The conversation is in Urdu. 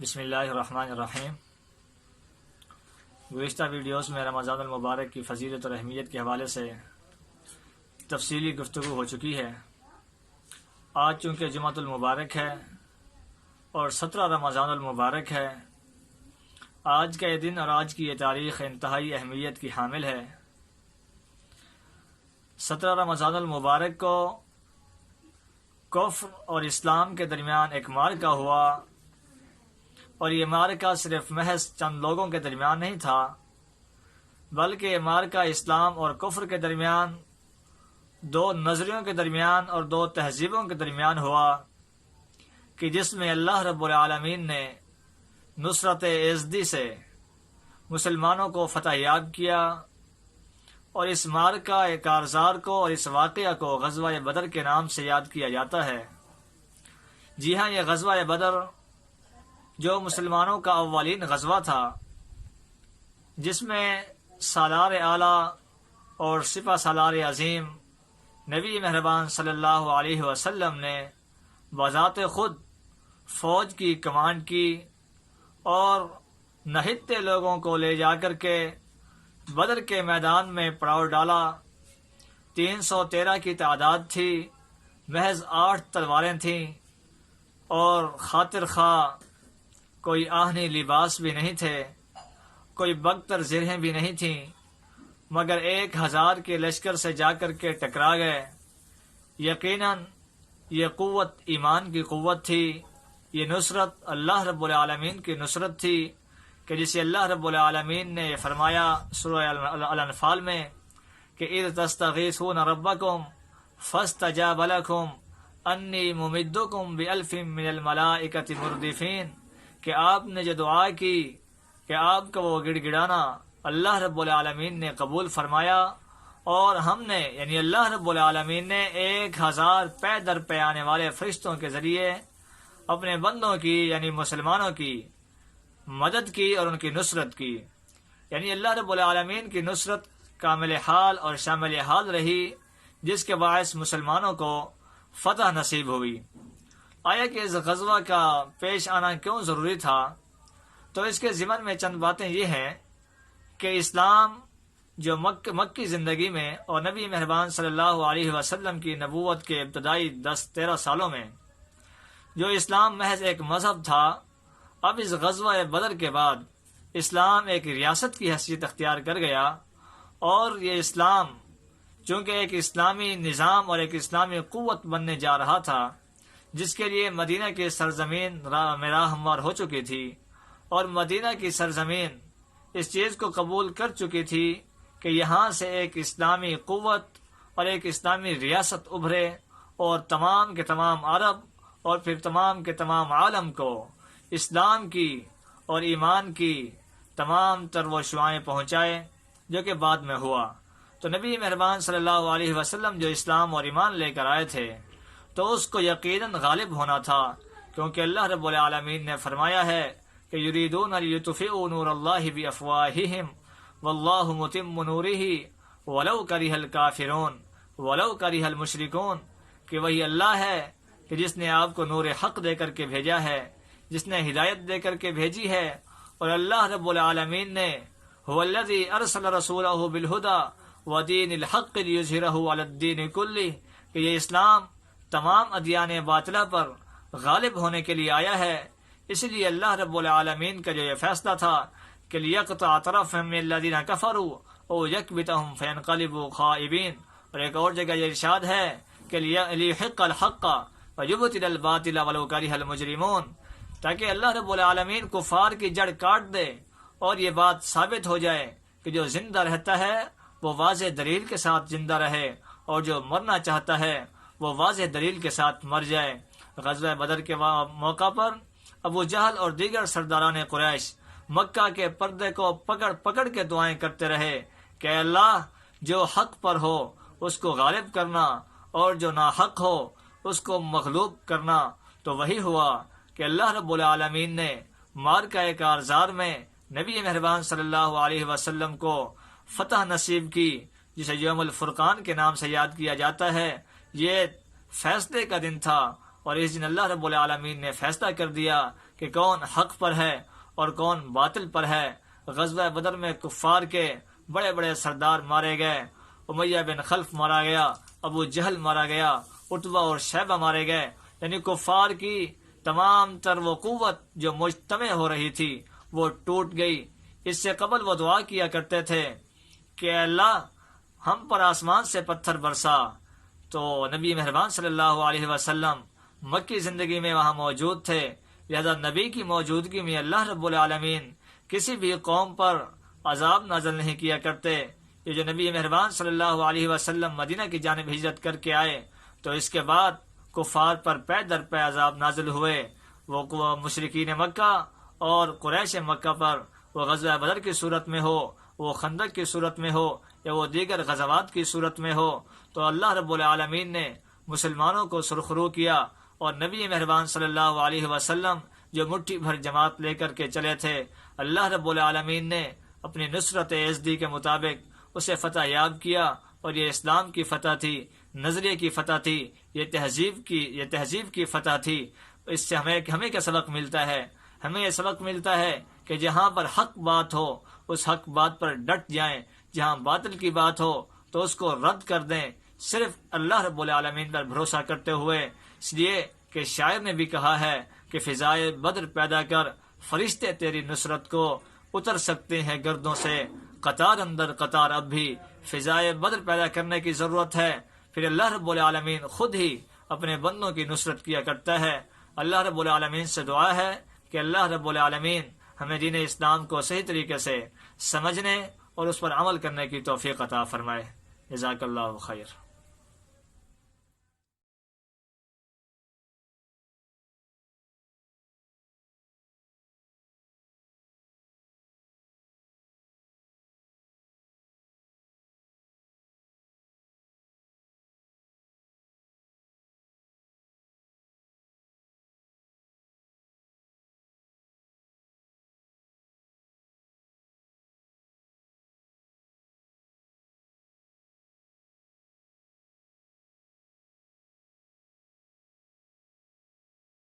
بسم اللہ الرحمن الرحیم۔ گزشتہ ویڈیوز میں رمضان المبارک کی فضیلت اور اہمیت کے حوالے سے تفصیلی گفتگو ہو چکی ہے۔ آج چونکہ جمعۃ المبارک ہے اور 17 رمضان المبارک ہے، آج کا یہ دن اور آج کی یہ تاریخ انتہائی اہمیت کی حامل ہے۔ 17 رمضان المبارک کو کفر اور اسلام کے درمیان ایک معرکہ ہوا، اور یہ معرکہ صرف محض چند لوگوں کے درمیان نہیں تھا، بلکہ یہ معرکہ اسلام اور کفر کے درمیان، دو نظریوں کے درمیان اور دو تہذیبوں کے درمیان ہوا، کہ جس میں اللہ رب العالمین نے نصرت یزدی سے مسلمانوں کو فتح یاب کیا، اور اس معرکہ کارزار کو اور اس واقعہ کو غزوہ بدر کے نام سے یاد کیا جاتا ہے۔ جی ہاں، یہ غزوہ بدر جو مسلمانوں کا اولین غزوہ تھا، جس میں سالار اعلیٰ اور سپہ سالار عظیم نبی مہربان صلی اللہ علیہ وسلم نے بذات خود فوج کی کمانڈ کی اور نہتے لوگوں کو لے جا کر کے بدر کے میدان میں پڑاؤ ڈالا۔ 313 کی تعداد تھی، محض 8 تلواریں تھیں، اور خاطر خواہ کوئی آہنی لباس بھی نہیں تھے، کوئی بختر زرہیں بھی نہیں تھیں، مگر 1000 کے لشکر سے جا کر کے ٹکرا گئے۔ یقیناً یہ قوت ایمان کی قوت تھی، یہ نصرت اللہ رب العالمین کی نصرت تھی، کہ جسے اللہ رب العالمین نے یہ فرمایا سورہ الانفال میں کہ اذ تستغیثون ربکم فاستجاب لکم انی ممدکم بألف من الملائکۃ مردفین، کہ آپ نے جو دعا کی کہ آپ کا وہ گڑ گڑانا اللہ رب العالمین نے قبول فرمایا، اور ہم نے یعنی اللہ رب العالمین نے 1000 پے در پے آنے والے فرشتوں کے ذریعے اپنے بندوں کی یعنی مسلمانوں کی مدد کی اور ان کی نصرت کی۔ یعنی اللہ رب العالمین کی نصرت کامل حال اور شامل حال رہی، جس کے باعث مسلمانوں کو فتح نصیب ہوئی۔ آیا کہ اس غزوہ کا پیش آنا کیوں ضروری تھا؟ تو اس کے ضمن میں چند باتیں یہ ہیں کہ اسلام جو مکی زندگی میں اور نبی مہربان صلی اللہ علیہ وسلم کی نبوت کے ابتدائی 10-13 سالوں میں جو اسلام محض ایک مذہب تھا، اب اس غزوہ بدر کے بعد اسلام ایک ریاست کی حیثیت اختیار کر گیا، اور یہ اسلام چونکہ ایک اسلامی نظام اور ایک اسلامی قوت بننے جا رہا تھا، جس کے لیے مدینہ کی سرزمین میں راہ ہموار ہو چکی تھی، اور مدینہ کی سرزمین اس چیز کو قبول کر چکی تھی کہ یہاں سے ایک اسلامی قوت اور ایک اسلامی ریاست ابھرے، اور تمام کے تمام عرب اور پھر تمام کے تمام عالم کو اسلام کی اور ایمان کی تمام تر وہ شعائیں پہنچائے، جو کہ بعد میں ہوا۔ تو نبی مہربان صلی اللہ علیہ وسلم جو اسلام اور ایمان لے کر آئے تھے، تو اس کو یقیناً غالب ہونا تھا، کیونکہ اللہ رب العالمین نے فرمایا ہے کہ یریدون لیطفئوا نور اللہ بافواہہم واللہ متم نورہ ولو کرہ الکافرون ولو کرہ المشرکون، کہ وہی اللہ ہے کہ جس نے آپ کو نور حق دے کر کے بھیجا ہے، جس نے ہدایت دے کر کے بھیجی ہے، اور اللہ رب العالمین نے هو الذی ارسل رسولہ بالہدی ودین الحق لیظہرہ علی الدین کلہ، کہ یہ اسلام تمام ادیان باطلہ پر غالب ہونے کے لیے آیا ہے۔ اس لیے اللہ رب العالمین کا جو یہ فیصلہ تھا کہ لیقطع طرفا من الذین کفروا او یکبتہم فینقلبوا خائبین، اور ایک اور جگہ یہ ارشاد ہے کہ لیحق الحق ویبطل الباطل ولو کرہ المجرمون، تاکہ اللہ رب العالمین کفار کی جڑ کاٹ دے، اور یہ بات ثابت ہو جائے کہ جو زندہ رہتا ہے وہ واضح دلیل کے ساتھ زندہ رہے، اور جو مرنا چاہتا ہے وہ واضح دلیل کے ساتھ مر جائے۔ غزوہ بدر کے موقع پر ابو جہل اور دیگر سرداران قریش مکہ کے پردے کو پکڑ پکڑ کے دعائیں کرتے رہے کہ اے اللہ، جو حق پر ہو اس کو غالب کرنا، اور جو ناحق ہو اس کو مغلوب کرنا۔ تو وہی ہوا کہ اللہ رب العالمین نے معرکہ کارزار میں نبی مہربان صلی اللہ علیہ وسلم کو فتح نصیب کی، جسے یوم الفرقان کے نام سے یاد کیا جاتا ہے۔ یہ فیصلے کا دن تھا، اور اس دن اللہ رب العالمین نے فیصلہ کر دیا کہ کون حق پر ہے اور کون باطل پر ہے۔ غزوہ بدر میں کفار کے بڑے بڑے سردار مارے گئے، امیہ بن خلف مارا گیا، ابو جہل مارا گیا، عتبہ اور شیبہ مارے گئے، یعنی کفار کی تمام تر وہ قوت جو مجتمع ہو رہی تھی وہ ٹوٹ گئی۔ اس سے قبل وہ دعا کیا کرتے تھے کہ اللہ ہم پر آسمان سے پتھر برسا، تو نبی مہربان صلی اللہ علیہ وسلم مکی زندگی میں وہاں موجود تھے، لہذا نبی کی موجودگی میں اللہ رب العالمین کسی بھی قوم پر عذاب نازل نہیں کیا کرتے۔ یہ جو نبی مہربان صلی اللہ علیہ وسلم مدینہ کی جانب ہجرت کر کے آئے تو اس کے بعد کفار پر پے در پے عذاب نازل ہوئے، وہ مشرکین مکہ اور قریش مکہ پر، وہ غزوہ بدر کی صورت میں ہو، وہ خندق کی صورت میں ہو، یا وہ دیگر غزوات کی صورت میں ہو، تو اللہ رب العالمین نے مسلمانوں کو سرخرو کیا، اور نبی مہربان صلی اللہ علیہ وسلم جو مٹھی بھر جماعت لے کر کے چلے تھے، اللہ رب العالمین نے اپنی نصرت عزدی کے مطابق اسے فتح یاب کیا، اور یہ اسلام کی فتح تھی، نظریے کی فتح تھی، یہ تہذیب کی فتح تھی۔ اس سے ہمیں کیا سبق ملتا ہے؟ ہمیں یہ سبق ملتا ہے کہ جہاں پر حق بات ہو اس حق بات پر ڈٹ جائیں، جہاں باطل کی بات ہو تو اس کو رد کر دیں، صرف اللہ رب العالمین پر بھروسہ کرتے ہوئے۔ اس لیے کہ شاعر نے بھی کہا ہے کہ فضائے بدر پیدا کر، فرشتے تیری نصرت کو اتر سکتے ہیں گردوں سے، قطار اندر قطار اب بھی فضائے بدر پیدا کرنے کی ضرورت ہے۔ پھر اللہ رب العالمین خود ہی اپنے بندوں کی نصرت کیا کرتا ہے۔ اللہ رب العالمین سے دعا ہے کہ اللہ رب العالمین ہمیں دین اسلام کو صحیح طریقے سے سمجھنے اور اس پر عمل کرنے کی توفیق عطا فرمائے۔ جزاک اللہ خیر۔